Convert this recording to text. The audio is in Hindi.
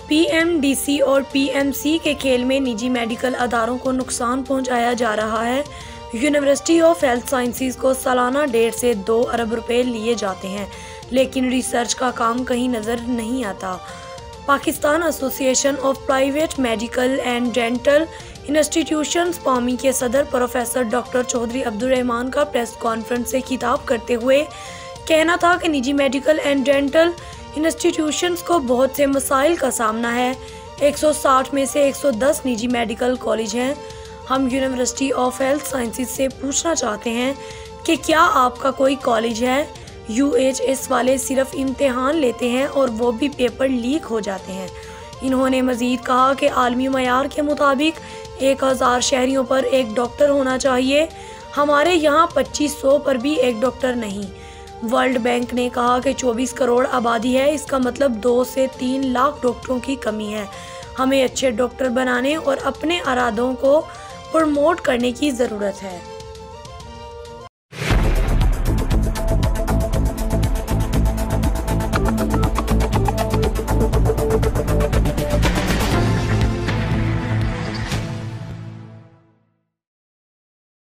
पीएमडीसी और पीएमसी के खेल में निजी मेडिकल अदारों को नुकसान पहुंचाया जा रहा है। यूनिवर्सिटी ऑफ हेल्थ साइंसेज को सालाना 1.5 से 2 अरब रुपए लिए जाते हैं, लेकिन रिसर्च का काम कहीं नज़र नहीं आता। Pakistan association of private medical and dental institutions PAMI के सदर प्रोफेसर डॉक्टर चौधरी अब्दुल रहमान का प्रेस कॉन्फ्रेंस से खिताब करते हुए कहना था कि निजी मेडिकल एंड डेंटल इंस्टीट्यूशंस को बहुत से मसाइल का सामना है। 160 में से 110 निजी मेडिकल कॉलेज हैं। हम यूनिवर्सिटी ऑफ हेल्थ साइंसेज से पूछना चाहते हैं कि क्या आपका कोई कॉलेज है? यूएचएस वाले सिर्फ इम्तिहान लेते हैं और वो भी पेपर लीक हो जाते हैं। इन्होंने मजीद कहा कि आलमी मयार के मुताबिक 1000 शहरियों पर एक डॉक्टर होना चाहिए। हमारे यहाँ 2500 पर भी एक डॉक्टर नहीं। वर्ल्ड बैंक ने कहा कि 24 करोड़ आबादी है, इसका मतलब 2 से 3 लाख डॉक्टरों की कमी है। हमें अच्छे डॉक्टर बनाने और अपने इरादों को प्रमोट करने की ज़रूरत है।